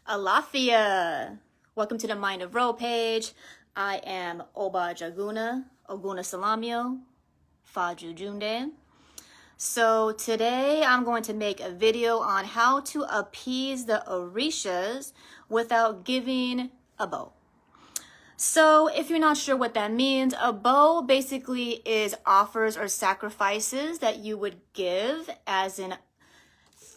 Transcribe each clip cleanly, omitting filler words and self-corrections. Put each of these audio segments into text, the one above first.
Alafia. Welcome to the Mind of Ro page. I am Oba Jaguna, Oguna Salamio, Faju Junde. So today I'm going to make a video on how to appease the Orishas without giving a bow. So if you're not sure what that means, a bow basically is offers or sacrifices that you would give, as in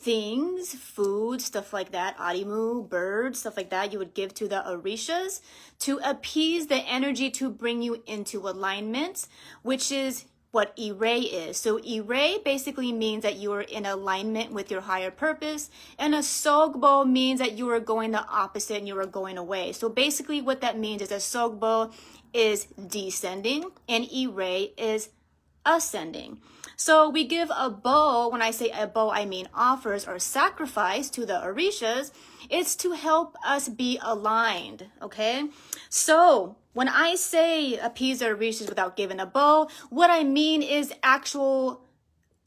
things, food, stuff like that, arimu, birds, stuff like that, you would give to the Orishas to appease the energy to bring you into alignment, which is what Ire is. So Ire basically means that you are in alignment with your higher purpose, and a Sogbo means that you are going the opposite and you are going away. So basically what that means is that Sogbo is descending and Ire is ascending. So we give a bow. When I say a bow, I mean offers or sacrifice to the Orishas. It's to help us be aligned, okay? So when I say appease the Orishas without giving a bow, what I mean is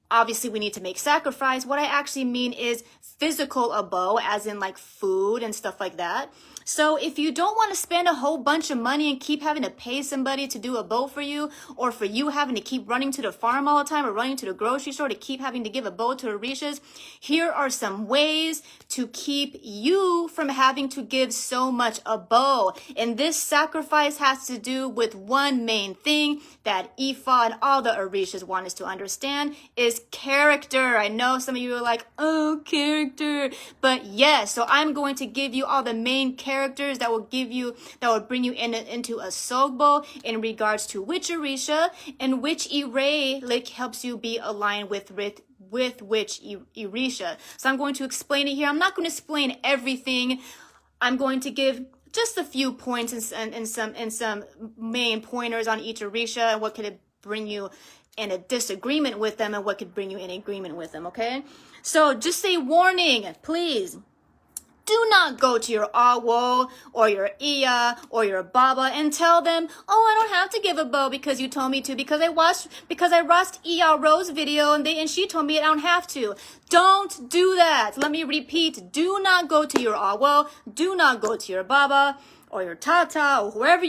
obviously we need to make sacrifice. What I actually mean is physical abo, as in like food and stuff like that. So if you don't want to spend a whole bunch of money and keep having to pay somebody to do a bow for you, or for you having to keep running to the farm all the time or running to the grocery store to keep having to give a bow to Orishas, here are some ways to keep you from having to give so much a bow. And this sacrifice has to do with one main thing that Ifa and all the Orishas want us to understand is character. I know some of you are like, oh, character. But yes, so I'm going to give you all the main characters that will bring you into a Sogbo in regards to which Orisha and which Ire helps you be aligned with which Orisha. So I'm going to explain it here. I'm not going to explain everything. I'm going to give just a few points and some main pointers on each Orisha and what could bring you in a disagreement with them and what could bring you in agreement with them, okay? So just a warning, please. Do not go to your awo or your iya or your baba and tell them, oh, I don't have to give a bow because you told me to, because I watched Iya Rose video and she told me I don't have to. Don't do that. Let me repeat. Do not go to your awo. Do not go to your baba or your tata or whoever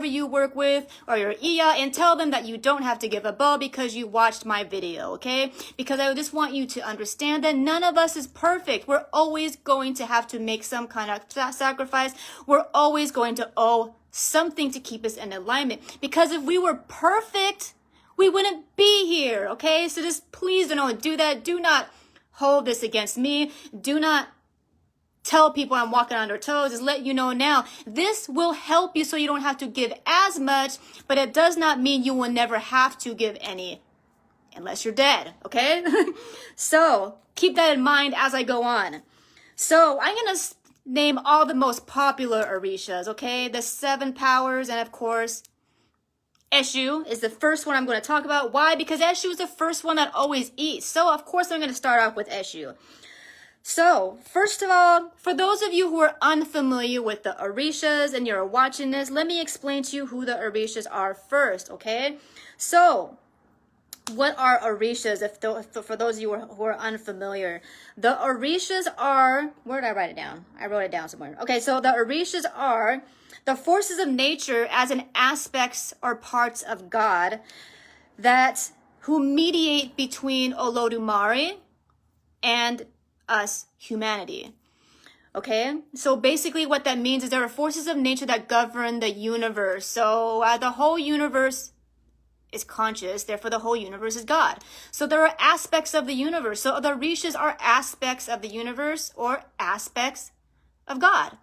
you work with, or your iya, and tell them that you don't have to give a bow because you watched my video, okay? Because I just want you to understand that none of us is perfect. We're always going to have to make some kind of sacrifice. We're always going to owe something to keep us in alignment. Because if we were perfect, we wouldn't be here, okay? So just please don't do that. Do not hold this against me. Do not tell people I'm walking on their toes. Just let you know now, this will help you so you don't have to give as much, but it does not mean you will never have to give any unless you're dead, okay? So keep that in mind as I go on. So I'm going to name all the most popular Orishas, okay? The 7 powers, and of course, Eshu is the first one I'm going to talk about. Why? Because Eshu is the first one that always eats. So of course I'm going to start off with Eshu. So, first of all, for those of you who are unfamiliar with the Orishas and you're watching this, let me explain to you who the Orishas are first, okay? So, what are Orishas, for those of you who are unfamiliar? The Orishas are, where did I write it down? I wrote it down somewhere. Okay, so the Orishas are the forces of nature as in aspects or parts of God who mediate between Olodumare and us, humanity. Okay, so basically what that means is there are forces of nature that govern the universe. So the whole universe is conscious, therefore the whole universe is God. So there are aspects of the universe. So the Orishas are aspects of the universe or aspects of God.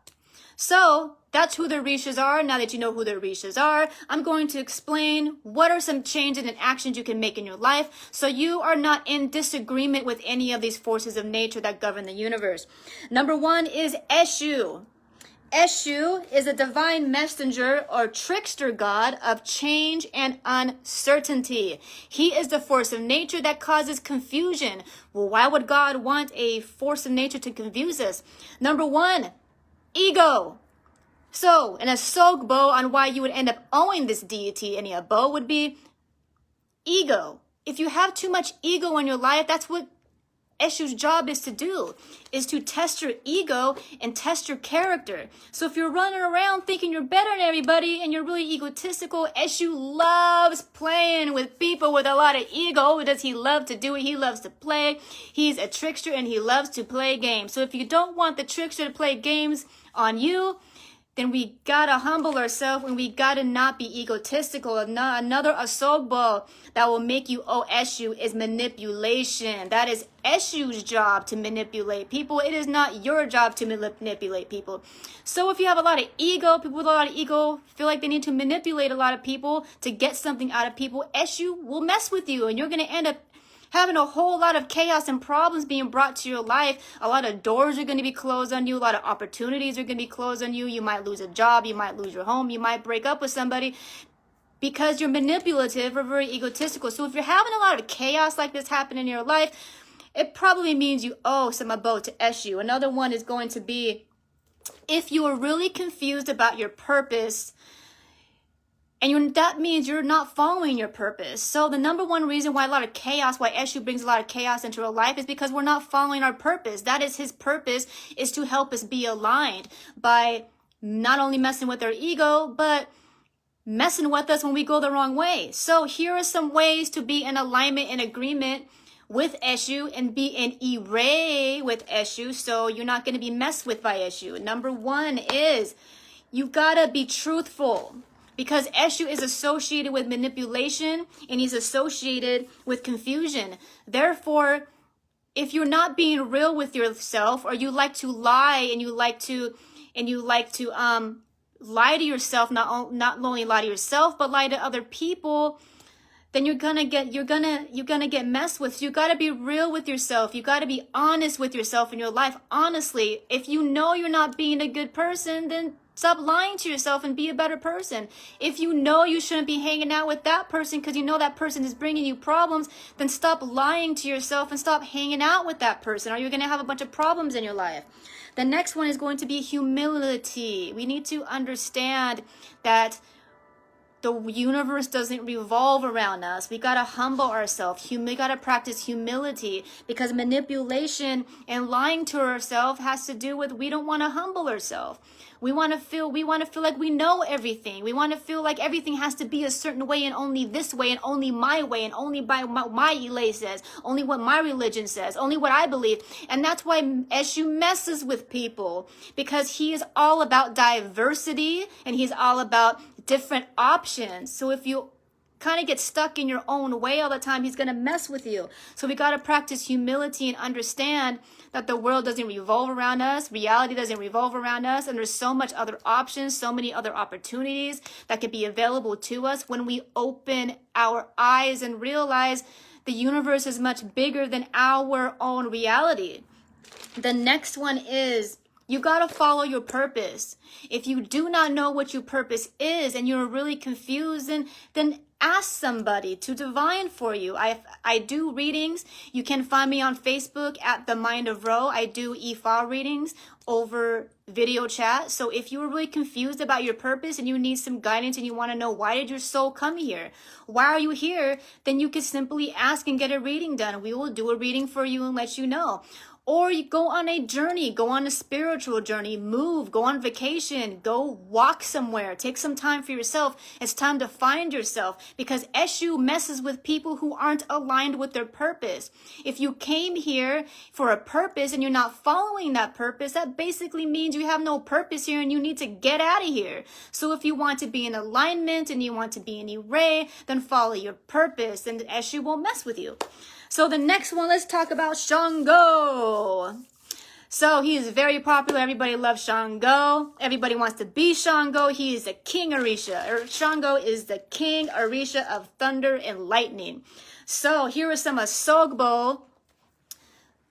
So that's who the Orishas are. Now that you know who the Orishas are, I'm going to explain what are some changes and actions you can make in your life so you are not in disagreement with any of these forces of nature that govern the universe. Number 1 is Eshu. Eshu is a divine messenger or trickster god of change and uncertainty. He is the force of nature that causes confusion. Well, why would God want a force of nature to confuse us? Number 1, ego. So, in a Sogbo on why you would end up owing this deity any abo would be ego. If you have too much ego in your life, that's what Eshu's job is to do, is to test your ego and test your character. So if you're running around thinking you're better than everybody and you're really egotistical, Eshu loves playing with people with a lot of ego. Does he love to do it? He loves to play. He's a trickster and he loves to play games. So if you don't want the trickster to play games on you, then we gotta humble ourselves and we gotta not be egotistical. Another asogbo that will make you Eshu is manipulation. That is Eshu's job, to manipulate people. It is not your job to manipulate people. So if you have a lot of ego, people with a lot of ego feel like they need to manipulate a lot of people to get something out of people, Eshu will mess with you and you're gonna end up having a whole lot of chaos and problems being brought to your life. A lot of doors are going to be closed on you. A lot of opportunities are going to be closed on you. You might lose a job. You might lose your home. You might break up with somebody because you're manipulative or very egotistical. So if you're having a lot of chaos like this happen in your life, it probably means you owe some abode to Eshu. Another one is going to be if you are really confused about your purpose, and that means you're not following your purpose. So the number one reason why Eshu brings a lot of chaos into our life is because we're not following our purpose. That is his purpose, is to help us be aligned by not only messing with our ego, but messing with us when we go the wrong way. So here are some ways to be in alignment and agreement with Eshu and be in array with Eshu, so you're not going to be messed with by Eshu. Number one is you gotta be truthful. Because Eshu is associated with manipulation and he's associated with confusion. Therefore, if you're not being real with yourself, or you like to lie and you like to lie to yourself, not only lie to yourself but lie to other people, then you're gonna get messed with. You gotta be real with yourself. You gotta be honest with yourself in your life. Honestly, if you know you're not being a good person, then stop lying to yourself and be a better person. If you know you shouldn't be hanging out with that person because you know that person is bringing you problems, then stop lying to yourself and stop hanging out with that person, or you're going to have a bunch of problems in your life. The next one is going to be humility. We need to understand that the universe doesn't revolve around us. We gotta humble ourselves. We gotta practice humility, because manipulation and lying to ourselves has to do with we don't want to humble ourselves. We want to feel like we know everything. We want to feel like everything has to be a certain way and only this way and only my way and only by my Ile says, only what my religion says, only what I believe. And that's why Eshu messes with people, because he is all about diversity and he's all about different options. So if you kind of get stuck in your own way all the time, he's going to mess with you. So we got to practice humility and understand that the world doesn't revolve around us. Reality doesn't revolve around us. And there's so much other options, so many other opportunities that could be available to us when we open our eyes and realize the universe is much bigger than our own reality. The next one is you got to follow your purpose. If you do not know what your purpose is and you're really confused, then ask somebody to divine for you. I do readings. You can find me on Facebook at The Mind of Ro. I do Ifa readings over video chat. So if you were really confused about your purpose and you need some guidance and you want to know why did your soul come here? Why are you here? Then you can simply ask and get a reading done. We will do a reading for you and let you know. Or you go on a journey, go on a spiritual journey, move, go on vacation, go walk somewhere, take some time for yourself. It's time to find yourself, because Eshu messes with people who aren't aligned with their purpose. If you came here for a purpose and you're not following that purpose, that basically means you have no purpose here and you need to get out of here. So if you want to be in alignment and you want to be in array, then follow your purpose and Eshu won't mess with you. So the next one, let's talk about Shango. So he is very popular. Everybody loves Shango. Everybody wants to be Shango. He is the king Orisha. Shango is the king Orisha of thunder and lightning. So here are some asogbo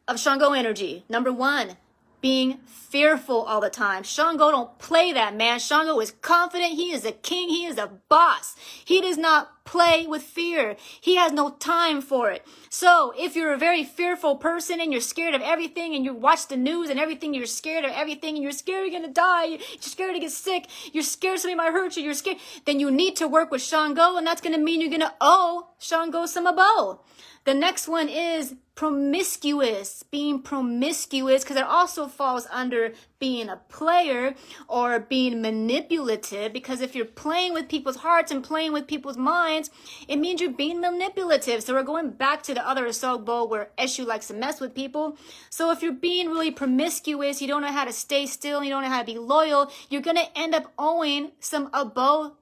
of Shango energy. Number one, being fearful all the time. Shango don't play that, man. Shango is confident. He is a king. He is a boss. He does not not play with fear. He has no time for it. So if you're a very fearful person and you're scared of everything and you watch the news and everything, you're scared of everything and you're scared you're going to die, you're scared to get sick, you're scared somebody might hurt you, you're scared, then you need to work with Shango, and that's going to mean you're going to owe Shango some abo. The next one is promiscuous, being promiscuous, because it also falls under being a player or being manipulative, because if you're playing with people's hearts and playing with people's minds, it means you're being manipulative. So we're going back to the other Asogbo where Eshu likes to mess with people. So if you're being really promiscuous, you don't know how to stay still, you don't know how to be loyal, you're going to end up owing some abo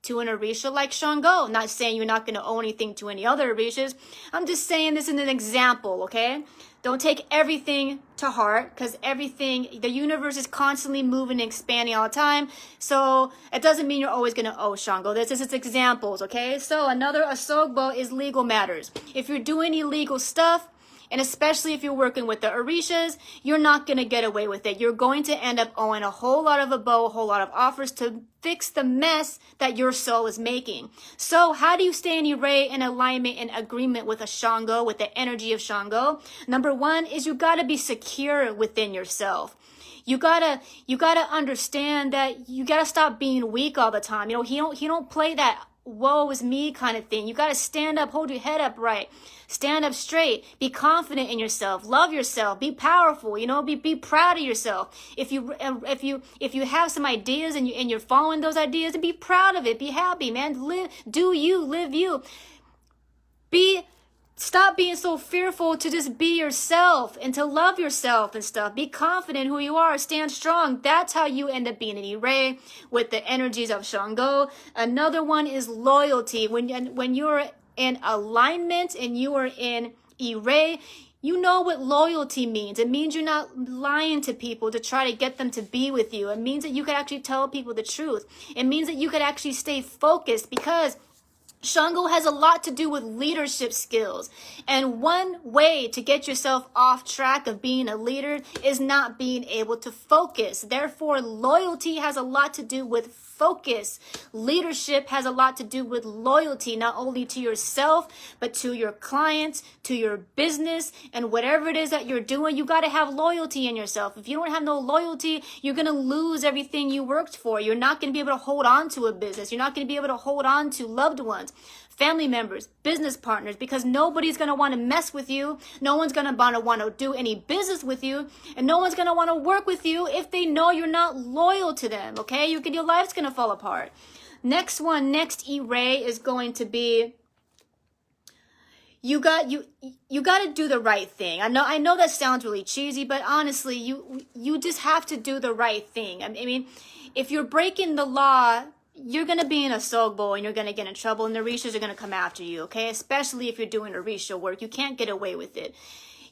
to an Orisha like Shango. Not saying you're not going to owe anything to any other Orishas. I'm just saying this is an example, okay? Don't take everything to heart, because the universe is constantly moving and expanding all the time. So it doesn't mean you're always going to owe Shango. This is just examples, okay? So another Asogbo is legal matters. If you're doing illegal stuff, and especially if you're working with the Orishas, you're not going to get away with it. You're going to end up owing a whole lot of abo, a whole lot of offers to fix the mess that your soul is making. So how do you stay in array, in alignment, in agreement with a Shango, with the energy of Shango? Number one is you got to be secure within yourself. You gotta understand that you gotta stop being weak all the time. You know, he don't play that woe is me kind of thing. You gotta stand up, hold your head up right, stand up straight, be confident in yourself, love yourself, be powerful. You know, be proud of yourself. If you have some ideas and you're following those ideas, then be proud of it. Be happy, man. Live you. Stop being so fearful to just be yourself and to love yourself and stuff. Be confident who you are. Stand strong. That's how you end up being an array with the energies of Shango. Another one is loyalty. When you're in alignment and you are in array, you know what loyalty means. It means you're not lying to people to try to get them to be with you. It means that you could actually tell people the truth. It means that you could actually stay focused, because Shango has a lot to do with leadership skills. And one way to get yourself off track of being a leader is not being able to focus. Therefore, loyalty has a lot to do with focus. Leadership has a lot to do with loyalty, not only to yourself, but to your clients, to your business, and whatever it is that you're doing, you got to have loyalty in yourself. If you don't have no loyalty, you're going to lose everything you worked for. You're not going to be able to hold on to a business. You're not going to be able to hold on to loved ones, family members, business partners, because nobody's going to want to mess with you. No one's going to want to do any business with you, and no one's going to want to work with you if they know you're not loyal to them, okay? Your life's going to fall apart. Next array is going to be you got to do the right thing. I know that sounds really cheesy, but honestly, you just have to do the right thing. I mean, if you're breaking the law, you're going to be in a Sogbo and you're going to get in trouble, and the Orishas are going to come after you, okay? Especially if you're doing Orisha work. You can't get away with it.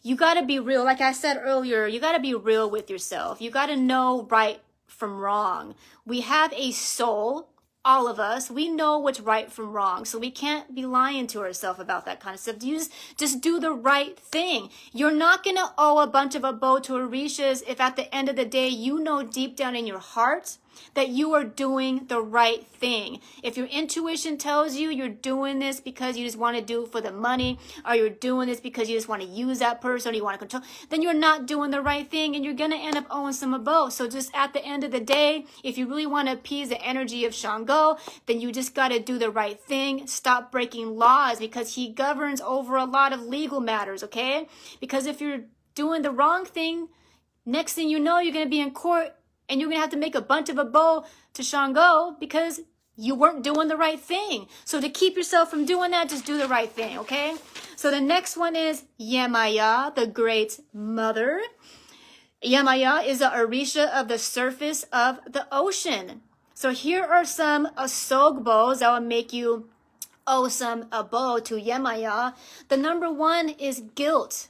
You got to be real. Like I said earlier, you got to be real with yourself. You got to know right from wrong. We have a soul, all of us. We know what's right from wrong, so we can't be lying to ourselves about that kind of stuff. You just do the right thing. You're not going to owe a bunch of abo to Orishas if at the end of the day you know deep down in your heart that you are doing the right thing. If your intuition tells you you're doing this because you just want to do it for the money, or you're doing this because you just want to use that person, or you want to control, then you're not doing the right thing, and you're going to end up owing some abo. So just at the end of the day, if you really want to appease the energy of Shango, then you just got to do the right thing. Stop breaking laws, because he governs over a lot of legal matters, okay? Because if you're doing the wrong thing, next thing you know, you're going to be in court, and you're going to have to make a bunch of abo to Shango because you weren't doing the right thing. So to keep yourself from doing that, just do the right thing, okay? So the next one is Yemaya, the great mother. Yemaya is the Orisha of the surface of the ocean. So here are some Asogbos that will make you owe some abo to Yemaya. The number one is guilt.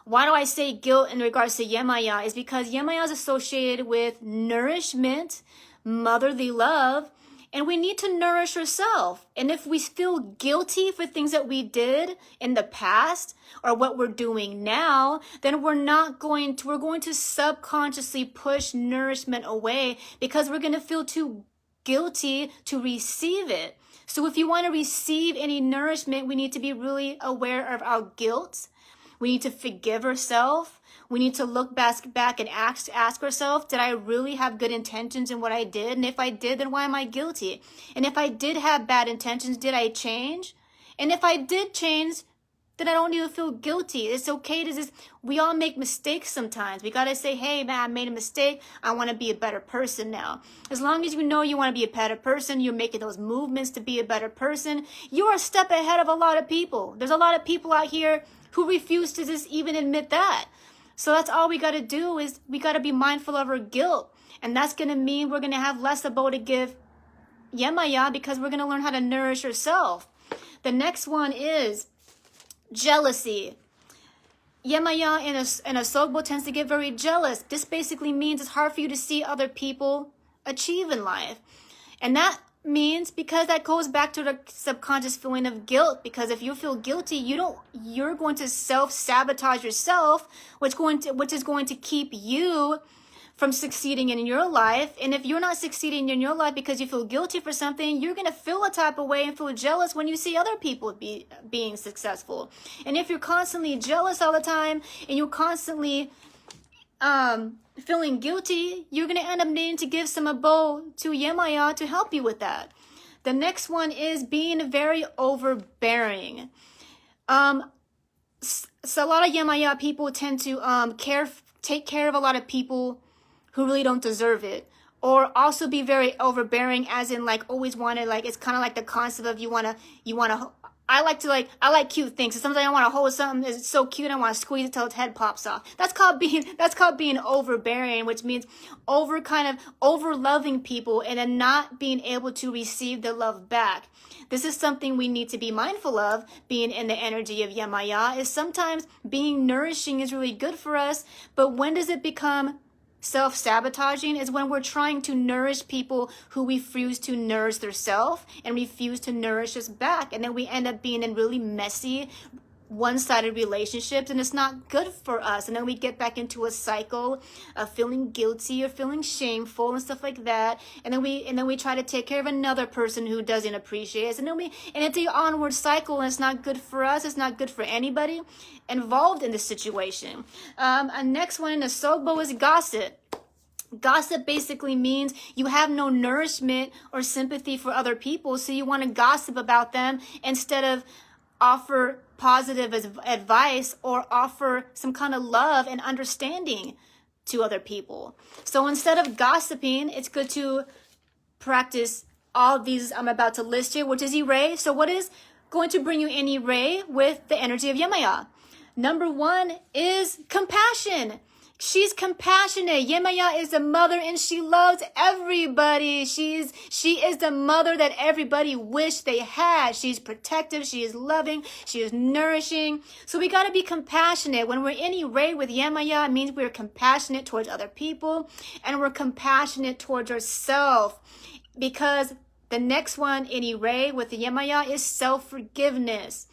Why do I say guilt in regards to Yemaya? Is because Yemaya is associated with nourishment, motherly love, and we need to nourish ourselves. And if we feel guilty for things that we did in the past or what we're doing now, then we're going to subconsciously push nourishment away, because we're going to feel too guilty to receive it. So if you want to receive any nourishment, we need to be really aware of our guilt. We need to forgive ourselves. We need to look back and ask ourselves, did I really have good intentions in what I did? And if I did, then why am I guilty? And if I did have bad intentions, did I change? And if I did change, then I don't need to feel guilty. It's okay to just, we all make mistakes sometimes. We got to say, hey, man, I made a mistake. I want to be a better person now. As long as you know you want to be a better person, you're making those movements to be a better person, you are a step ahead of a lot of people. There's a lot of people out here who refuse to just even admit that. So that's all we got to do is we got to be mindful of our guilt. And that's going to mean we're going to have less abo to give Yemaya because we're going to learn how to nourish ourselves. The next one is jealousy. Yemaya in a Sogbo tends to get very jealous. This basically means it's hard for you to see other people achieve in life. And that means, because that goes back to the subconscious feeling of guilt, because if you feel guilty, you're going to self-sabotage yourself, which is going to keep you from succeeding in your life. And if you're not succeeding in your life because you feel guilty for something, you're going to feel a type of way and feel jealous when you see other people being successful. And if you're constantly jealous all the time and you're constantly feeling guilty, you're going to end up needing to give some abo to Yemaya to help you with that. The next one is being very overbearing. So a lot of Yemaya people tend to take care of a lot of people who really don't deserve it, or also be very overbearing, as in like always wanted, like it's kind of like the concept of you wanna. I like cute things. So sometimes I want to hold something that's so cute, I want to squeeze it till its head pops off. That's called being overbearing, which means over loving people and then not being able to receive the love back. This is something we need to be mindful of, being in the energy of Yemaya, is sometimes being nourishing is really good for us, but when does it become self-sabotaging? Is when we're trying to nourish people who refuse to nourish themselves and refuse to nourish us back. And then we end up being in really messy, one-sided relationships, and it's not good for us. And then we get back into a cycle of feeling guilty or feeling shameful and stuff like that. And then we try to take care of another person who doesn't appreciate us. And it's the onward cycle, and it's not good for us. It's not good for anybody involved in the situation. And next one in the Sogbo is gossip. Gossip basically means you have no nourishment or sympathy for other people, so you want to gossip about them instead of offer positive advice or offer some kind of love and understanding to other people. So instead of gossiping, it's good to practice all these I'm about to list here, which is erase. So what is going to bring you in erase with the energy of Yemaya? Number one is compassion. She's compassionate. Yemaya is a mother and she loves everybody. She is the mother that everybody wished they had. She's protective. She is loving. She is nourishing. So we got to be compassionate. When we're in Iray with Yemaya, it means we're compassionate towards other people and we're compassionate towards ourselves, because the next one in Iray with the Yemaya is self-forgiveness.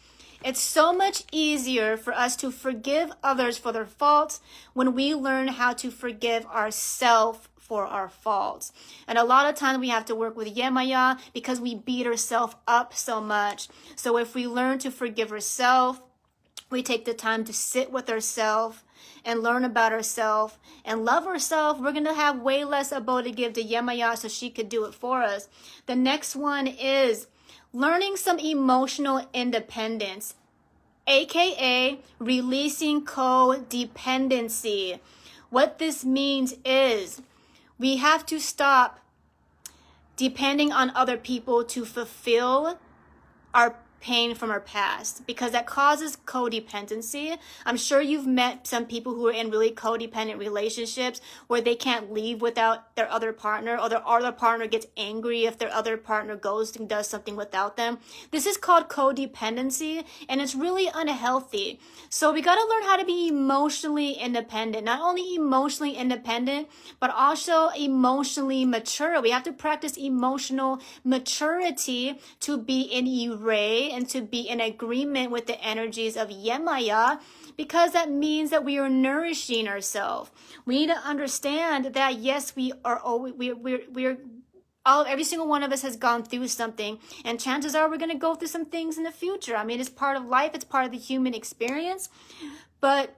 It's so much easier for us to forgive others for their faults when we learn how to forgive ourselves for our faults. And a lot of times we have to work with Yemaya because we beat ourselves up so much. So if we learn to forgive ourselves, we take the time to sit with ourselves and learn about ourselves and love ourselves, we're going to have way less abo to give to Yemaya so she could do it for us. The next one is learning some emotional independence, aka releasing codependency. What this means is we have to stop depending on other people to fulfill our pain from our past, because that causes codependency. I'm sure you've met some people who are in really codependent relationships where they can't leave without their other partner, or their other partner gets angry if their other partner goes and does something without them. This is called codependency, and it's really unhealthy. So we got to learn how to be emotionally independent, not only emotionally independent, but also emotionally mature. We have to practice emotional maturity to be in Iray and to be in agreement with the energies of Yemaya, because that means that we are nourishing ourselves. We need to understand that yes, we are Every single one of us has gone through something, and chances are we're going to go through some things in the future. I mean, it's part of life. It's part of the human experience. But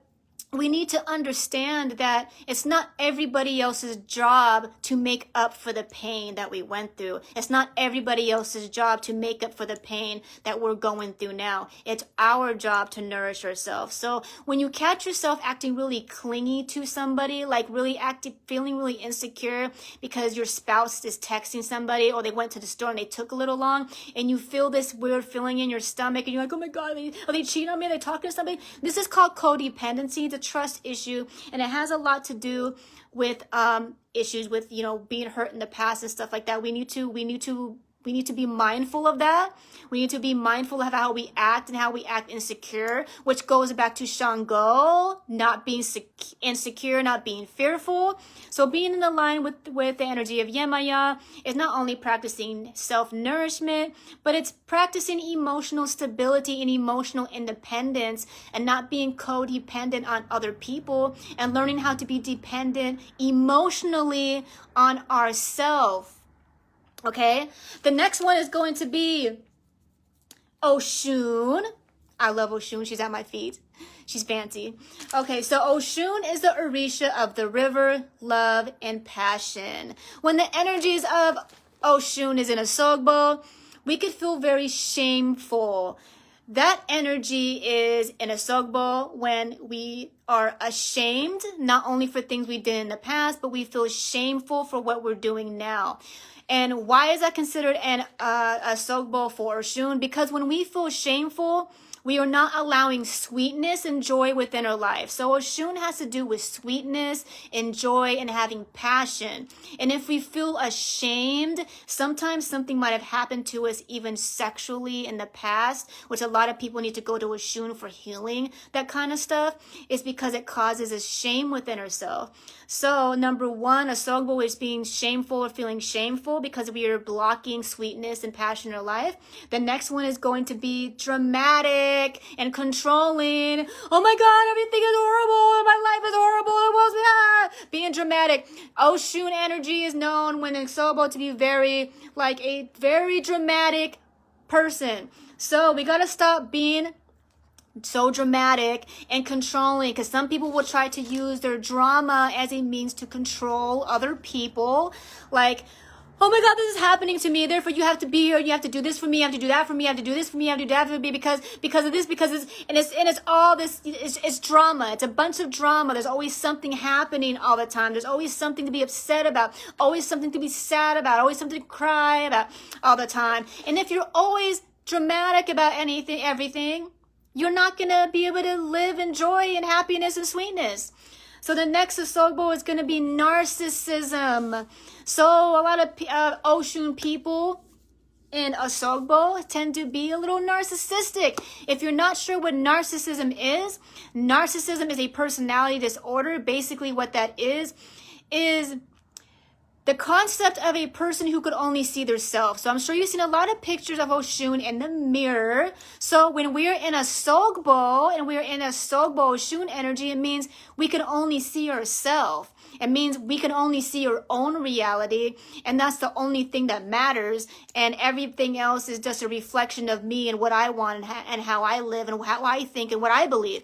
we need to understand that it's not everybody else's job to make up for the pain that we went through. It's not everybody else's job to make up for the pain that we're going through now. It's our job to nourish ourselves. So when you catch yourself acting really clingy to somebody, like really feeling really insecure because your spouse is texting somebody, or they went to the store and they took a little long, and you feel this weird feeling in your stomach, and you're like, oh my God, are they cheating on me? Are they talking to somebody? This is called codependency. It's a trust issue, and it has a lot to do with issues with, you know, being hurt in the past and stuff like that. We need to be mindful of that. We need to be mindful of how we act and how we act insecure, which goes back to Shango, not being insecure, not being fearful. So being in line with the energy of Yemaya is not only practicing self-nourishment, but it's practicing emotional stability and emotional independence, and not being codependent on other people, and learning how to be dependent emotionally on ourselves. Okay, the next one is going to be Oshun. I love Oshun. She's at my feet. She's fancy. Okay, so Oshun is the Orisha of the river, love, and passion. When the energies of Oshun is in a Sogbo, we could feel very shameful. That energy is in a Sogbo when we are ashamed, not only for things we did in the past, but we feel shameful for what we're doing now. And why is that considered a Sogbo for Oshun? Because when we feel shameful, we are not allowing sweetness and joy within our life. So Oshun has to do with sweetness and joy and having passion. And if we feel ashamed, sometimes something might have happened to us even sexually in the past, which a lot of people need to go to Oshun for healing, that kind of stuff, is because it causes a shame within ourselves. So number one, a Sogbo is being shameful or feeling shameful because we are blocking sweetness and passion in our life. The next one is going to be dramatic and controlling. Oh my God, everything is horrible. My life is horrible. It was being dramatic. Oshun energy is known when in Sogbo to be a very dramatic person. So we got to stop being so dramatic and controlling, because some people will try to use their drama as a means to control other people. Like, oh my God, this is happening to me, therefore you have to be here, you have to do this for me, you have to do that for me, you have to do this for me, you have to do that for me because of this, because it's all this, it's drama. It's a bunch of drama. There's always something happening all the time. There's always something to be upset about, always something to be sad about, always something to cry about all the time. And if you're always dramatic about everything, you're not going to be able to live in joy and happiness and sweetness. So the next Sogbo is going to be narcissism. So a lot of Oshun people in a Sogbo tend to be a little narcissistic. If you're not sure what narcissism is a personality disorder. Basically what that is the concept of a person who could only see their self. So I'm sure you've seen a lot of pictures of Oshun in the mirror. So when we're in a Sogbo and we're in a Sogbo Oshun energy, it means we can only see ourselves. It means we can only see our own reality, and that's the only thing that matters. And everything else is just a reflection of me and what I want and how I live and how I think and what I believe.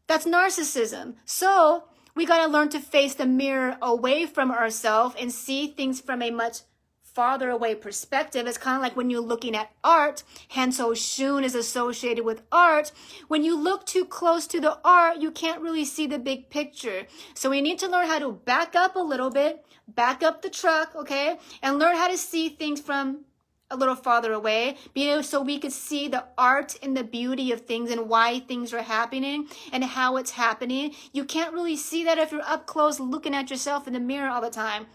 That's narcissism. So we got to learn to face the mirror away from ourselves and see things from a much farther away perspective. It's kind of like when you're looking at art, hence Oshun is associated with art. When you look too close to the art, you can't really see the big picture. So we need to learn how to back up a little bit, back up the truck, okay, and learn how to see things from a little farther away, so we could see the art and the beauty of things and why things are happening and how it's happening. You can't really see that if you're up close looking at yourself in the mirror all the time.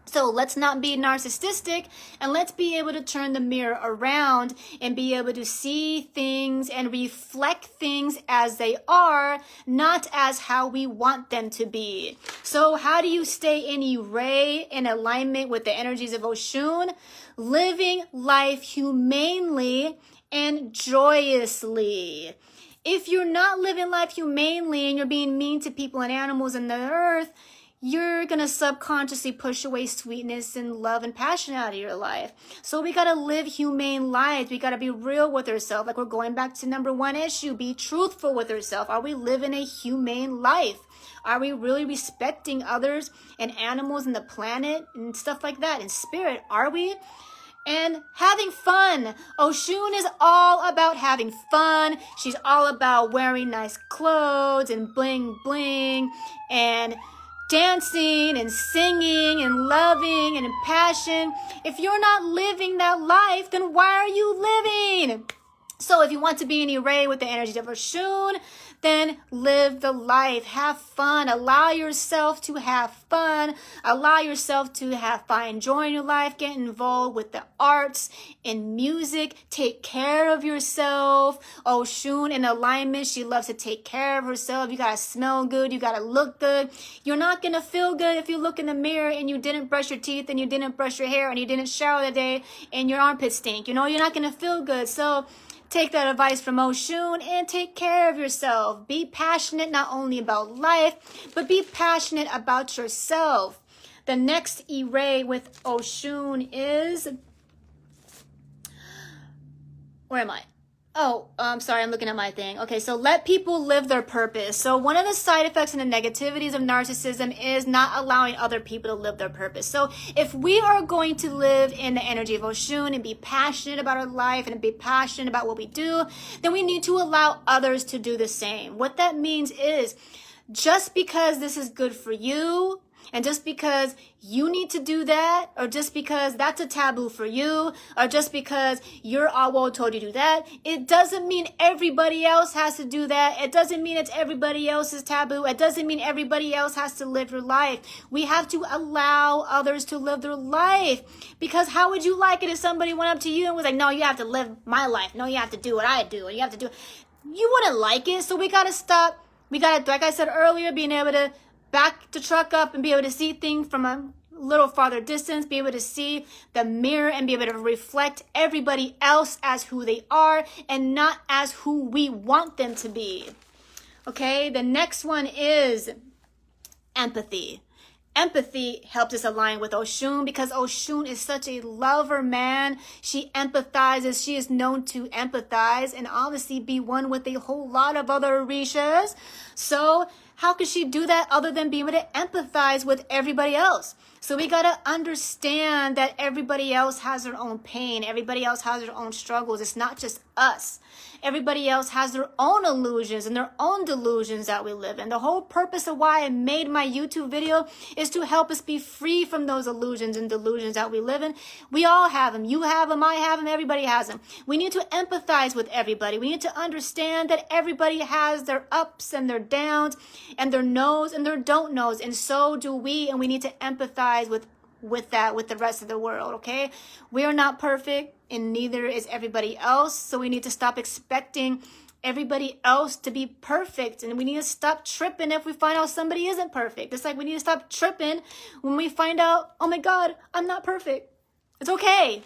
So let's not be narcissistic, and let's be able to turn the mirror around and be able to see things and reflect things as they are, not as how we want them to be. So how do you stay in array, in alignment with the energies of Oshun? Living life humanely and joyously. If you're not living life humanely and you're being mean to people and animals and the earth, you're going to subconsciously push away sweetness and love and passion out of your life. So we got to live humane lives. We got to be real with ourselves. Like we're going back to number one issue. Be truthful with ourselves. Are we living a humane life? Are we really respecting others and animals and the planet and stuff like that? In spirit, are we? And having fun. Oshun is all about having fun. She's all about wearing nice clothes and bling bling and dancing and singing and loving and in passion. If you're not living that life, then why are you living? So if you want to be an array with the energy of Oshun, then live the life. Have fun. Allow yourself to have fun. Allow yourself to have fun. Enjoy your life. Get involved with the arts and music. Take care of yourself. Oshun in alignment. She loves to take care of herself. You got to smell good. You got to look good. You're not going to feel good if you look in the mirror and you didn't brush your teeth and you didn't brush your hair and you didn't shower that day and your armpits stink. You know, you're not going to feel good. So take that advice from Oshun and take care of yourself. Be passionate not only about life, but be passionate about yourself. The next array with Oshun is... Where am I? Oh, I'm sorry, I'm looking at my thing. Okay, so let people live their purpose. So one of the side effects and the negativities of narcissism is not allowing other people to live their purpose. So if we are going to live in the energy of Oshun and be passionate about our life and be passionate about what we do, then we need to allow others to do the same. What that means is just because this is good for you, and just because you need to do that, or just because that's a taboo for you, or just because your awo told you to do that, it doesn't mean everybody else has to do that. It doesn't mean it's everybody else's taboo. It doesn't mean everybody else has to live your life. We have to allow others to live their life. Because how would you like it if somebody went up to you and was like, no, you have to live my life. No, you have to do what I do. And you have to do... You wouldn't like it. So we got to stop. We got to, like I said earlier, being able to back the truck up and be able to see things from a little farther distance, be able to see the mirror and be able to reflect everybody else as who they are and not as who we want them to be. Okay, the next one is empathy. Empathy helps us align with Oshun because Oshun is such a lover, man. She empathizes. She is known to empathize and obviously be one with a whole lot of other Orishas. So how could she do that other than being able to empathize with everybody else? So we got to understand that everybody else has their own pain. Everybody else has their own struggles. It's not just us. Everybody else has their own illusions and their own delusions that we live in. The whole purpose of why I made my YouTube video is to help us be free from those illusions and delusions that we live in. We all have them. You have them. I have them. Everybody has them. We need to empathize with everybody. We need to understand that everybody has their ups and their downs and their no's and their don't knows. And so do we. And we need to empathize with the rest of the world, okay? We are not perfect, and neither is everybody else. So we need to stop expecting everybody else to be perfect. And we need to stop tripping if we find out somebody isn't perfect. It's like we need to stop tripping when we find out, oh my God, I'm not perfect. It's okay.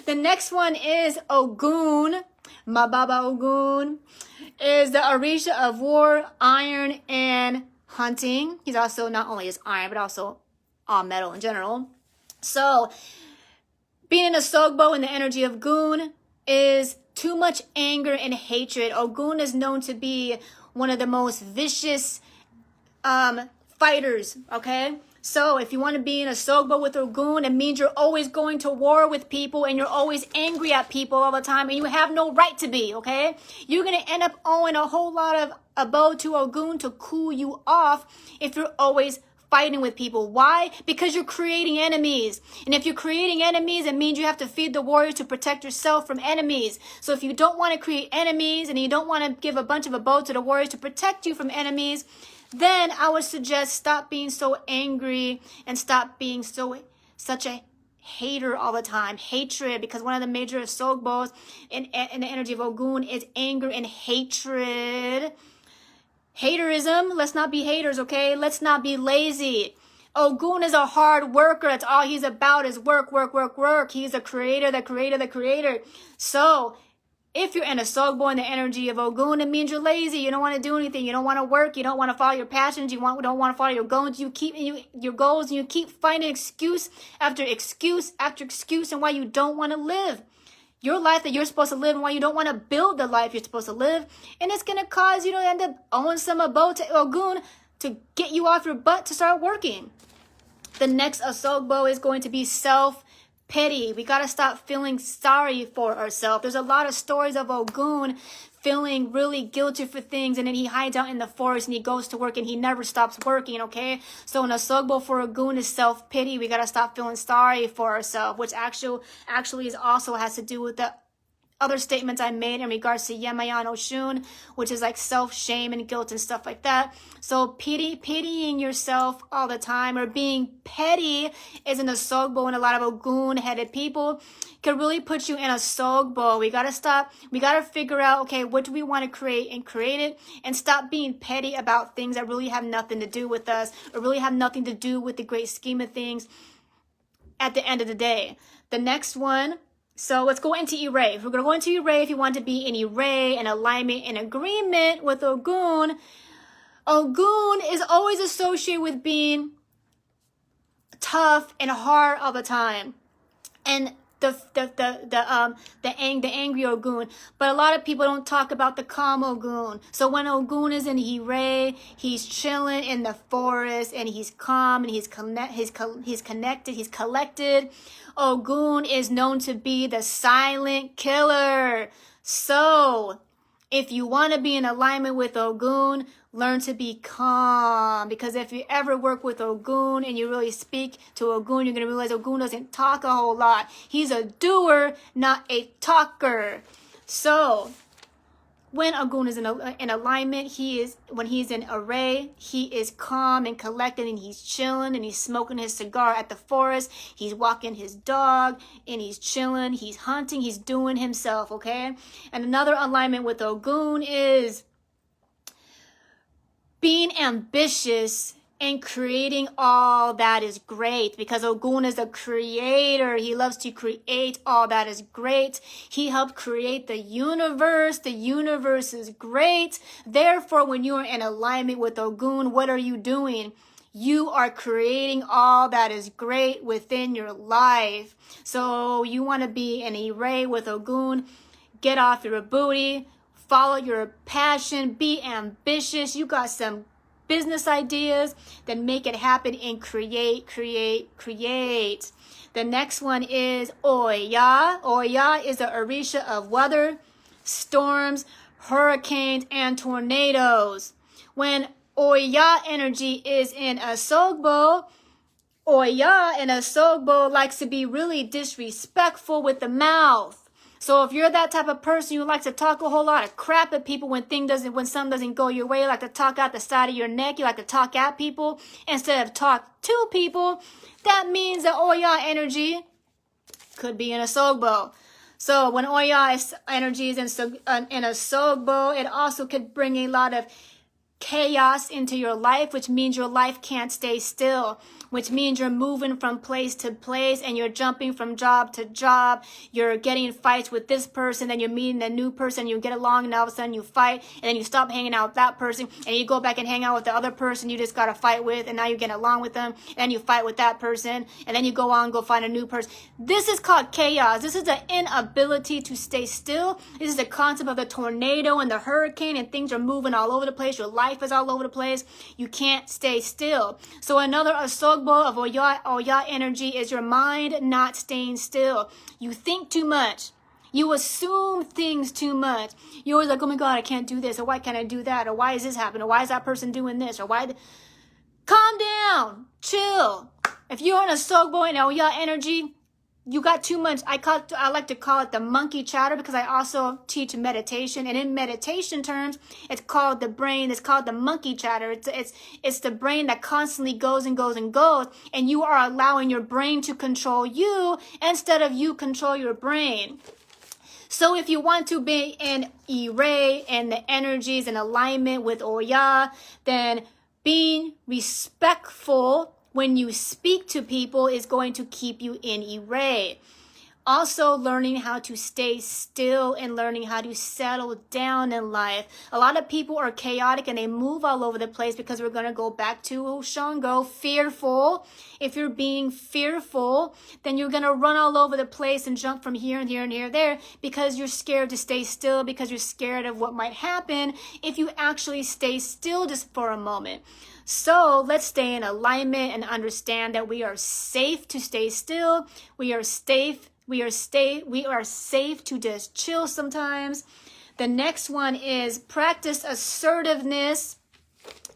The next one is Ogun. Mababa Ogun is the Orisha of war, iron, and hunting. He's also not only just iron, but also all metal in general. So being in a Sogbo in the energy of Gun is too much anger and hatred. Ogun is known to be one of the most vicious fighters, okay? So if you want to be in a Sogbo with Ogun, it means you're always going to war with people and you're always angry at people all the time and you have no right to be, okay? You're going to end up owing a whole lot of abo to Ogun to cool you off if you're always fighting with people. Why? Because you're creating enemies. And if you're creating enemies, it means you have to feed the warriors to protect yourself from enemies. So if you don't want to create enemies and you don't want to give a bunch of abode to the warriors to protect you from enemies, then I would suggest stop being so angry and stop being such a hater all the time. Hatred, because one of the major Sogbos in the energy of Ogun is anger and hatred. Haterism, let's not be haters, okay? Let's not be lazy. Ogun is a hard worker. That's all he's about is work, work, work, work. He's a creator, the creator, the creator. So If you're in a Sogbo in the energy of Ogun, it means you're lazy. You don't want to do anything. You don't want to work. You don't want to follow your passions. You don't want to follow your goals. You keep your goals, and you keep finding excuse after excuse after excuse and why you don't want to live your life that you're supposed to live and why you don't want to build the life you're supposed to live. And it's going to cause you to end up owing some abo to Ogun to get you off your butt to start working. The next Asogbo is going to be self-pity. We got to stop feeling sorry for ourselves. There's a lot of stories of Ogun feeling really guilty for things, and then he hides out in the forest and he goes to work and he never stops working, okay? So an Asogbo for Ogun is self-pity. We got to stop feeling sorry for ourselves, which actually is also has to do with the other statements I made in regards to Yemaya and Oshun, which is like self-shame and guilt and stuff like that. So pitying yourself all the time or being petty is an Asogbo, and a lot of Ogun-headed people can really put you in a Sogbo. We gotta stop. We gotta figure out, okay, what do we want to create and create it, and stop being petty about things that really have nothing to do with us or really have nothing to do with the great scheme of things at the end of the day. The next one, so let's go into array. If we're going to go into array, if you want to be in array, in alignment, in agreement with Ogun, Ogun is always associated with being tough and hard all the time. And the angry Ogun, but a lot of people don't talk about the calm Ogun. So when Ogun is in Hire, he's chilling in the forest and he's calm and he's connected, he's collected. Ogun is known to be the silent killer. So if you want to be in alignment with Ogun, learn to be calm, because if you ever work with Ogun and you really speak to Ogun, you're going to realize Ogun doesn't talk a whole lot. He's a doer, not a talker. So when Ogun is in alignment, when he's in array, he is calm and collected, and he's chilling and he's smoking his cigar at the forest. He's walking his dog and he's chilling. He's hunting. He's doing himself, okay? And another alignment with Ogun is being ambitious and creating all that is great, because Ogun is a creator. He loves to create all that is great. He helped create the universe. The universe is great. Therefore, when you are in alignment with Ogun, what are you doing? You are creating all that is great within your life. So you want to be in array with Ogun. Get off your booty. Follow your passion. Be ambitious. You got some business ideas, then make it happen and create. The next one is Oya. Oya is the Orisha of weather, storms, hurricanes, and tornadoes. When Oya energy is in Asogbo, Oya in Asogbo likes to be really disrespectful with the mouth. So if you're that type of person who likes to talk a whole lot of crap at people when something doesn't go your way, you like to talk out the side of your neck, you like to talk at people instead of talk to people, that means that Oya energy could be in Asogbo. So when Oya energy is in Asogbo, it also could bring a lot of chaos into your life, which means your life can't stay still, which means you're moving from place to place and you're jumping from job to job. You're getting in fights with this person, then you're meeting a new person, you get along, and all of a sudden you fight, and then you stop hanging out with that person, and you go back and hang out with the other person you just got to fight with, and now you get along with them, and then you fight with that person, and then you go on, go find a new person. This is called chaos. This is the inability to stay still. This is the concept of the tornado and the hurricane, and things are moving all over the place. Your life is all over the place. You can't stay still. So another Asogbo of Oya energy is your mind not staying still. You think too much. You assume things too much. You're always like, oh my God, I can't do this, or why can't I do that, or why is this happening, or why is that person doing this, or why? Calm down. Chill. If you're in Asogbo and Oya energy, you got too much. I like to call it the monkey chatter, because I also teach meditation, and in meditation terms, it's called the brain. It's called the monkey chatter. It's the brain that constantly goes and goes and goes, and you are allowing your brain to control you instead of you control your brain. So if you want to be in array and the energies in alignment with Oya, then being respectful when you speak to people is going to keep you in array. Also learning how to stay still and learning how to settle down in life. A lot of people are chaotic and they move all over the place because we're going to go back to Shango, fearful. If you're being fearful, then you're going to run all over the place and jump from here and here and here there because you're scared to stay still, because you're scared of what might happen if you actually stay still just for a moment. So let's stay in alignment and understand that we are safe to stay still. We are safe to just chill sometimes. The next one is practice assertiveness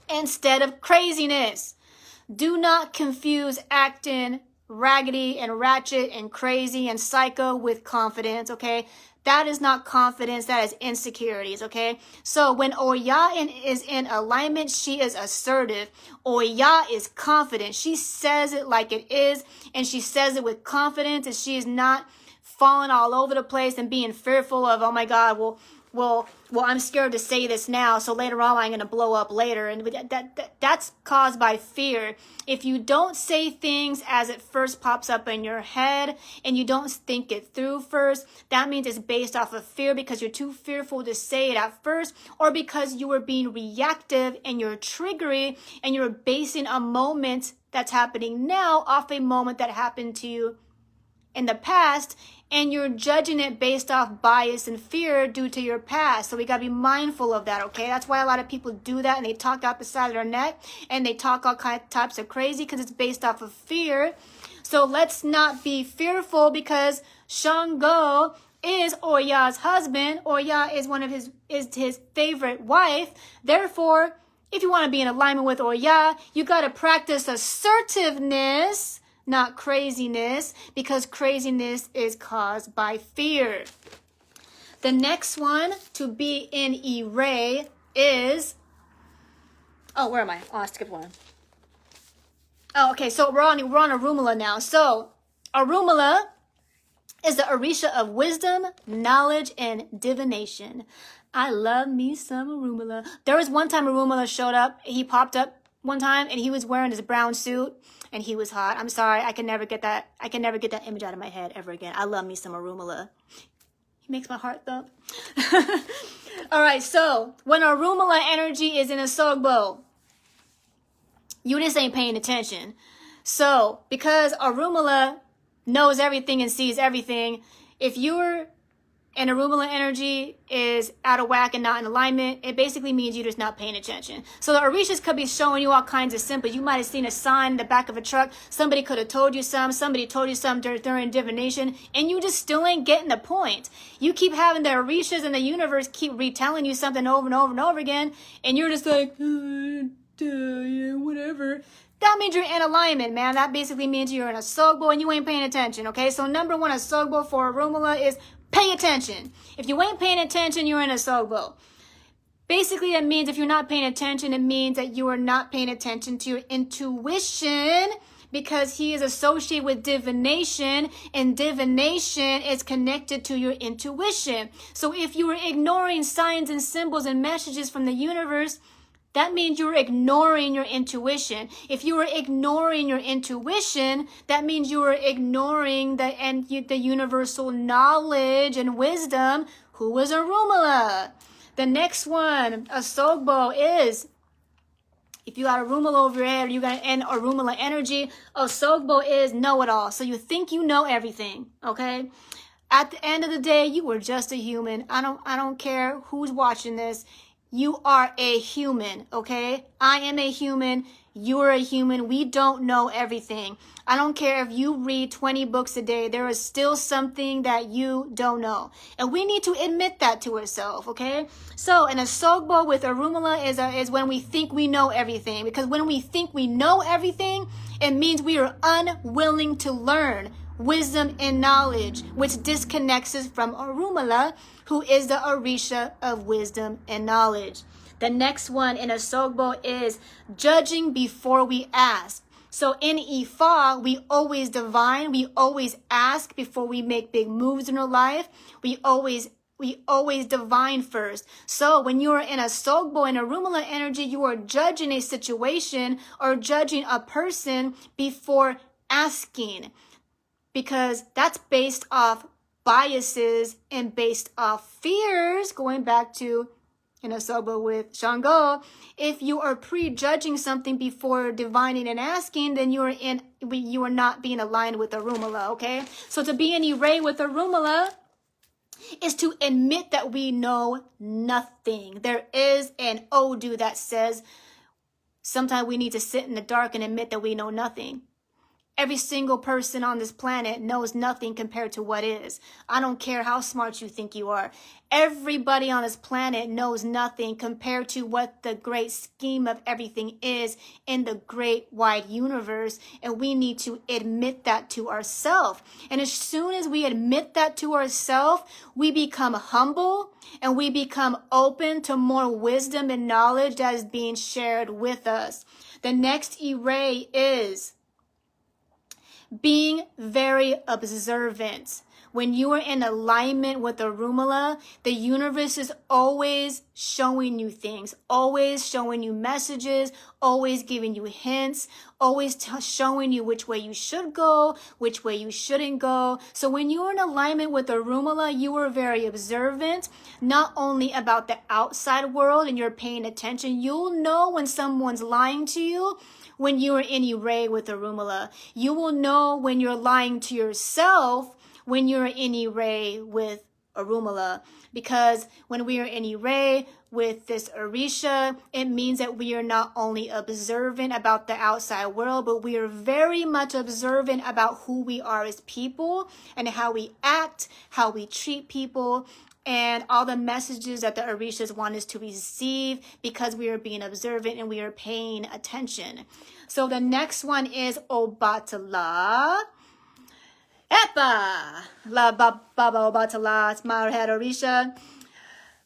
instead of craziness. Do not confuse acting raggedy and ratchet and crazy and psycho with confidence, okay? That is not confidence, that is insecurities, okay? So when Oya is in alignment, she is assertive. Oya is confident. She says it like it is, and she says it with confidence, and she is not falling all over the place and being fearful of, oh my God, well, I'm scared to say this now, so later on I'm going to blow up later. And that's caused by fear. If you don't say things as it first pops up in your head and you don't think it through first, that means it's based off of fear because you're too fearful to say it at first, or because you were being reactive and you're triggery and you're basing a moment that's happening now off a moment that happened to you in the past, and you're judging it based off bias and fear due to your past. So we got to be mindful of that, okay? That's why a lot of people do that, and they talk out the side of their neck, and they talk all types of crazy because it's based off of fear. So let's not be fearful, because Shango is Oya's husband. Oya is his favorite wife. Therefore, if you want to be in alignment with Oya, you got to practice assertiveness, not craziness, because craziness is caused by fear. The next one to be in array is, where am I? I skipped one. Okay, so we're on Orunmila now. So Orunmila is the Orisha of wisdom, knowledge, and divination. I love me some Orunmila. There was one time Orunmila showed up. He popped up one time and he was wearing his brown suit and he was hot. I'm sorry, I can never get that image out of my head ever again. I love me some Orunmila. He makes my heart thump. All right, so when Orunmila energy is in a Sogbo, you just ain't paying attention. So because Orunmila knows everything and sees everything, if you're and Orunmila energy is out of whack and not in alignment, it basically means you're just not paying attention. So the Orishas could be showing you all kinds of symbols. You might have seen a sign in the back of a truck. Somebody could have told you somebody told you something during divination, and you just still ain't getting the point. You keep having the Orishas and the universe keep retelling you something over and over and over again, and you're just like, yeah, whatever. That means you're in alignment, man. That basically means you're in a Sogbo and you ain't paying attention, okay? So number one, a Sogbo for Orunmila is pay attention. If you ain't paying attention, you're in a Sogbo. Basically, it means if you're not paying attention, it means that you are not paying attention to your intuition, because he is associated with divination, and divination is connected to your intuition. So if you are ignoring signs and symbols and messages from the universe, that means you're ignoring your intuition. If you are ignoring your intuition, that means you are ignoring the universal knowledge and wisdom, who is Orunmila. The next one, a Sogbo, is, if you got Orunmila over your head, you got an Orunmila energy, a Sogbo is know-it-all. So you think you know everything, okay? At the end of the day, you are just a human. I don't care who's watching this. You are a human, okay? I am a human. You're a human. We don't know everything. I don't care if you read 20 books a day. There is still something that you don't know. And we need to admit that to ourselves, okay? So, in a Sogbo with Orunmila is when we think we know everything. Because when we think we know everything, it means we are unwilling to learn wisdom and knowledge, which disconnects us from Orunmila, who is the Orisha of wisdom and knowledge. The next one in a Sogbo is judging before we ask. So in Ifa, we always divine, we always ask before we make big moves in our life. We always divine first. So when you are in a Sogbo and Orunmila energy, you are judging a situation or judging a person before asking. because that's based off biases and based off fears, going back to in a soba with Shango. If you are prejudging something before divining and asking, then you are not being aligned with Orunmila, okay? So to be in Ire with Orunmila is to admit that we know nothing. There is an Odu that says sometimes we need to sit in the dark and admit that we know nothing. Every single person on this planet knows nothing compared to what is. I don't care how smart you think you are. Everybody on this planet knows nothing compared to what the great scheme of everything is in the great wide universe. And we need to admit that to ourselves. And as soon as we admit that to ourselves, we become humble and we become open to more wisdom and knowledge that is being shared with us. The next Ire is being very observant. When you are in alignment with Orunmila, the universe is always showing you things, always showing you messages, always giving you hints, always showing you which way you should go, which way you shouldn't go. So when you are in alignment with Orunmila, you are very observant, not only about the outside world and you're paying attention. You'll know when someone's lying to you when you are in Ire with Orunmila. You will know when you're lying to yourself when you're in Ire with Orunmila. Because when we are in Ire with this Orisha, it means that we are not only observant about the outside world, but we are very much observant about who we are as people and how we act, how we treat people, and all the messages that the Orishas want us to receive because we are being observant and we are paying attention. So the next one is Obatala. Epa! La Baba Obatala, it's my head Orisha.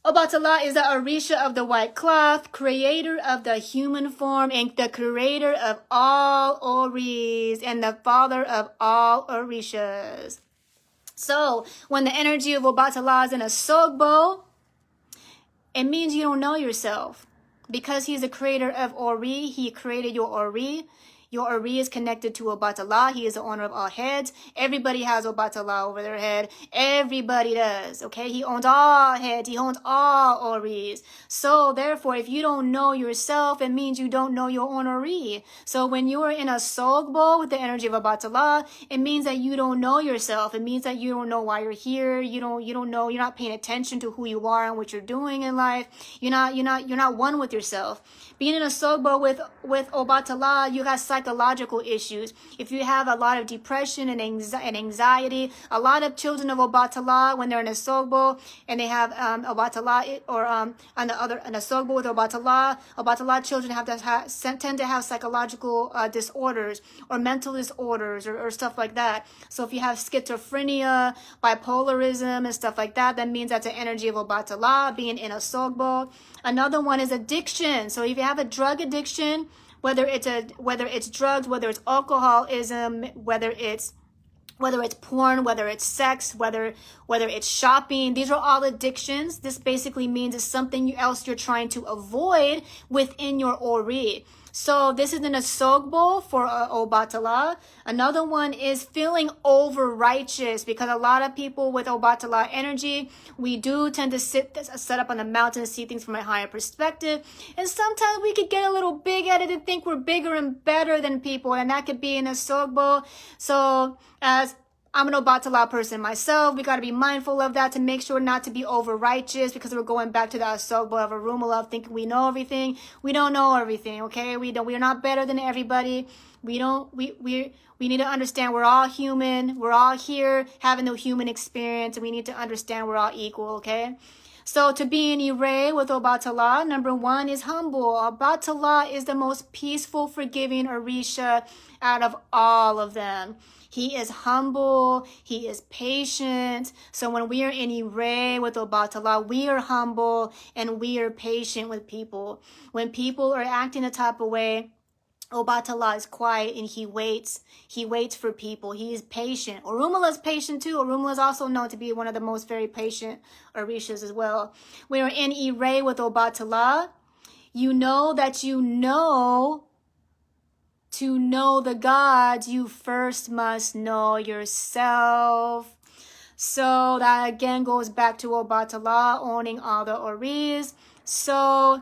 Obatala is the Orisha of the white cloth, creator of the human form, and the creator of all Oris, and the father of all Orishas. So when the energy of Obatala is in a sogbo, it means you don't know yourself. Because he's the creator of Ori, he created your Ori. Your Ori is connected to Obatala. He is the owner of all heads. Everybody has Obatala over their head. Everybody does, okay? He owns all heads. He owns all Oris. So, therefore, if you don't know yourself, it means you don't know your own Ori. So, when you are in a Sogbo with the energy of Obatala, it means that you don't know yourself. It means that you don't know why you're here. You don't know. You're not paying attention to who you are and what you're doing in life. You're not one with yourself. Being in a Sogbo with Obatala, you got psychological issues. If you have a lot of depression and anxiety, a lot of children of Obatala, when they're in a Sogbo and they have Obatala or on a Sogbo with Obatala children tend to have psychological disorders or mental disorders or stuff like that. So if you have schizophrenia, bipolarism and stuff like that, that means that's the energy of Obatala being in a Sogbo. Another one is addiction. So if you have a drug addiction, whether it's drugs, whether it's alcoholism, whether it's porn, whether it's sex, whether it's shopping, these are all addictions. This basically means it's something else you're trying to avoid within your Ori. So this is in a Sogbo for Obatala. Another one is feeling over righteous, because a lot of people with Obatala energy, we do tend to set up on a mountain and see things from a higher perspective. And sometimes we could get a little big-headed and think we're bigger and better than people, and that could be in a Sogbo. So as I'm an Obatala person myself, we got to be mindful of that to make sure not to be over-righteous, because we're going back to that Sogbo of Orunmila of thinking we know everything. We don't know everything, okay? We're not better than everybody. We need to understand we're all human. We're all here having the human experience, and we need to understand we're all equal, okay? So to be in Ire with Obatala, number one is humble. Obatala is the most peaceful, forgiving Orisha out of all of them. He is humble. He is patient. So when we are in Ire with Obatala, we are humble and we are patient with people. When people are acting a type of way, Obatala is quiet and he waits. He waits for people. He is patient. Orunmila is patient too. Orunmila is also known to be one of the most very patient Orishas as well. We are in Ire with Obatala. You know that you know to know the gods, you first must know yourself. So that again goes back to Obatala, owning all the Oris. So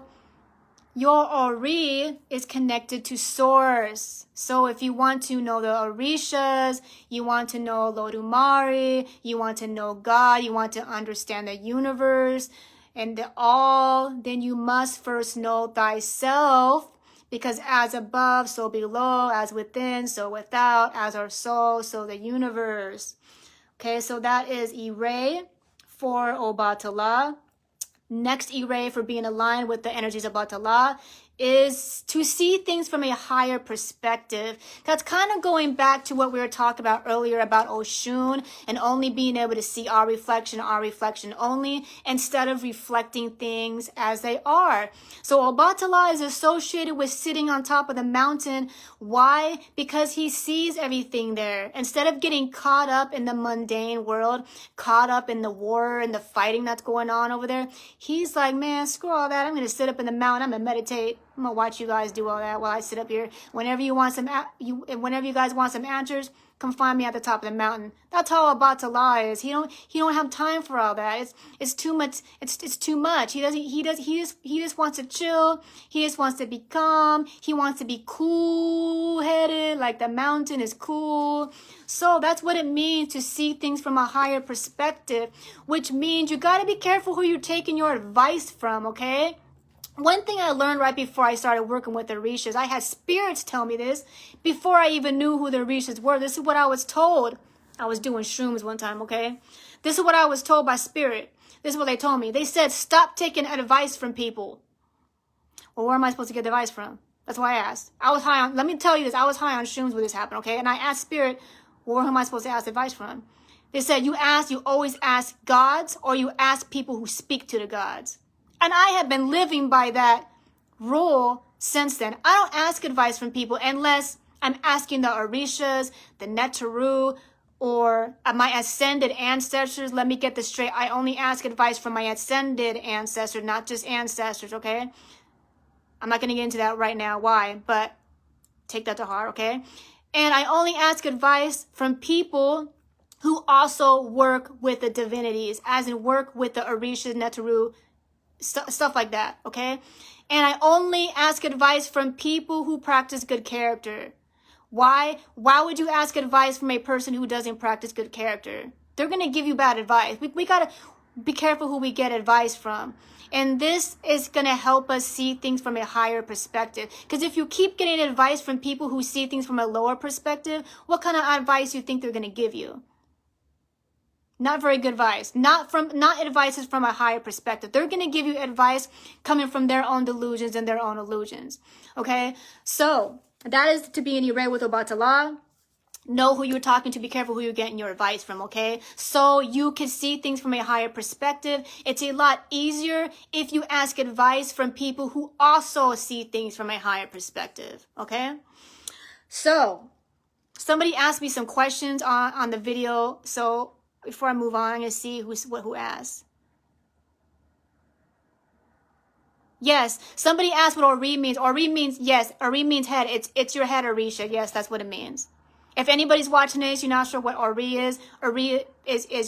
your Ori is connected to source. So if you want to know the Orishas, you want to know Olodumare, you want to know God, you want to understand the universe and the all, then you must first know thyself. Because as above, so below, as within, so without, as our soul, so the universe. Okay, so that is Ire for Obatala. Next Ire for being aligned with the energies of Obatala is to see things from a higher perspective. That's kind of going back to what we were talking about earlier about Oshun and only being able to see our reflection only, instead of reflecting things as they are. So Obatala is associated with sitting on top of the mountain. Why? Because he sees everything there. Instead of getting caught up in the mundane world, caught up in the war and the fighting that's going on over there, he's like, man, screw all that. I'm going to sit up in the mountain. I'm going to meditate. I'm gonna watch you guys do all that while I sit up here. Whenever you guys want some answers, come find me at the top of the mountain. That's how Obatala is. He don't have time for all that. It's too much. It's too much. He just wants to chill. He just wants to be calm. He wants to be cool-headed, like the mountain is cool. So that's what it means to see things from a higher perspective, which means you got to be careful who you're taking your advice from, okay? One thing I learned right before I started working with the Orishas, I had spirits tell me this before I even knew who the Orishas were. This is what I was told. I was doing shrooms one time, okay? This is what I was told by spirit. This is what they told me. They said, stop taking advice from people. Well, where am I supposed to get advice from? That's why I asked. I was high on, let me tell you this, I was high on shrooms when this happened, okay? And I asked spirit, well, where am I supposed to ask advice from? They said, you always ask gods, or you ask people who speak to the gods. And I have been living by that rule since then. I don't ask advice from people unless I'm asking the Orishas, the Netaru, or my ascended ancestors. Let me get this straight. I only ask advice from my ascended ancestors, not just ancestors, okay? I'm not going to get into that right now. Why? But take that to heart, okay? And I only ask advice from people who also work with the divinities, as in work with the Orishas, Netaru, stuff like that, okay? And I only ask advice from people who practice good character. Why would you ask advice from a person who doesn't practice good character? They're going to give you bad advice. We got to be careful who we get advice from. And this is going to help us see things from a higher perspective. Because if you keep getting advice from people who see things from a lower perspective, what kind of advice do you think they're going to give you? Not very good advice. Not advices from a higher perspective. They're going to give you advice coming from their own delusions and their own illusions. Okay? So, that is to be in Ire with Obatala. Know who you're talking to. Be careful who you're getting your advice from, okay? So you can see things from a higher perspective. It's a lot easier if you ask advice from people who also see things from a higher perspective, okay? So, somebody asked me some questions on the video, so before I move on, I'm going to see who asked. Yes, somebody asked what Ori means. Ori means, yes, Ori means head. It's your head, Orisha. Yes, that's what it means. If anybody's watching this, you're not sure what Ori is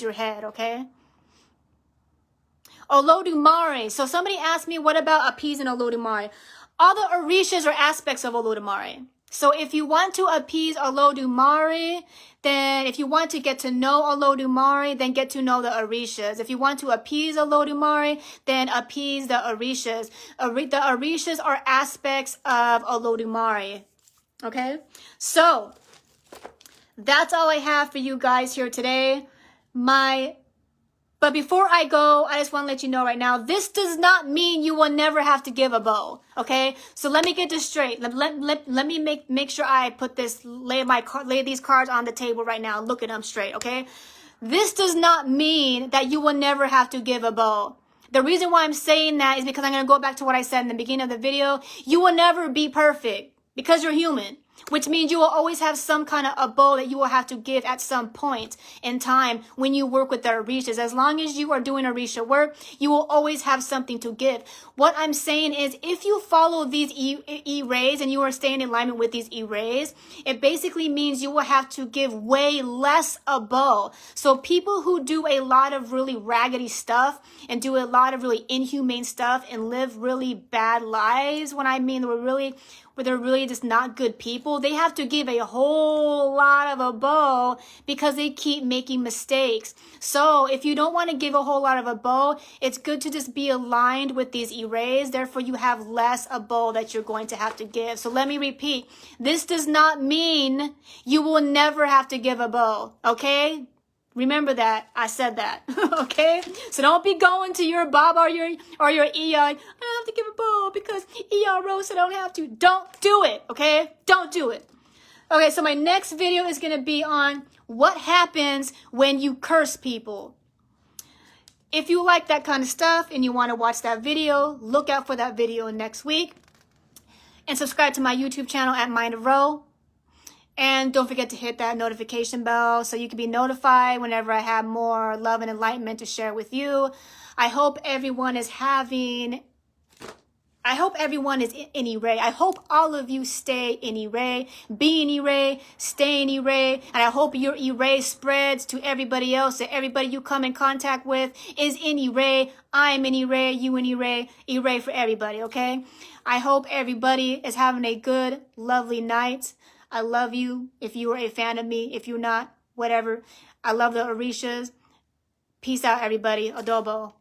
your head, okay? Olodumare. So somebody asked me, what about appease and Olodumare? All the Orishas are aspects of Olodumare. So if you want to appease Olodumare, then if you want to get to know Olodumare, then get to know the Orishas. If you want to appease Olodumare, then appease the Orishas. The Orishas are aspects of Olodumare. Okay? So, that's all I have for you guys here today. But before I go, I just want to let you know right now, this does not mean you will never have to give a bow, okay? So let me get this straight. Let me make sure I put this, lay these cards on the table right now, look at them straight, okay? This does not mean that you will never have to give a bow. The reason why I'm saying that is because I'm going to go back to what I said in the beginning of the video. You will never be perfect because you're human. which means you will always have some kind of a bow that you will have to give at some point in time when you work with the Orishas. As long as you are doing Orisha work, you will always have something to give. What I'm saying is, if you follow these E-rays and you are staying in alignment with these E-rays, it basically means you will have to give way less a bow. So people who do a lot of really raggedy stuff and do a lot of really inhumane stuff and live really bad lives, when I mean where they're really just not good people, they have to give a whole lot of a bow because they keep making mistakes. So if you don't want to give a whole lot of a bow, it's good to just be aligned with these E-rays. Therefore, you have less a bow that you're going to have to give. So let me repeat. This does not mean you will never have to give a bow, okay? Remember that I said that, okay? So don't be going to your Baba or your EI, I don't have to give a bow because EI wrote so I don't have to. Don't do it, okay? Don't do it. Okay, so my next video is going to be on what happens when you curse people. If you like that kind of stuff and you want to watch that video, look out for that video next week. And subscribe to my YouTube channel at Mind of Ro. And don't forget to hit that notification bell so you can be notified whenever I have more love and enlightenment to share with you. I hope everyone is in E-ray. I hope all of you stay in E-ray, be in E-ray, stay in E-ray, and I hope your E-ray spreads to everybody else, that everybody you come in contact with is in E-ray. I'm in E-ray, you in E-ray, E-ray for everybody, okay? I hope everybody is having a good, lovely night. I love you. If you are a fan of me, if you're not, whatever. I love the Orishas. Peace out, everybody. Adobo.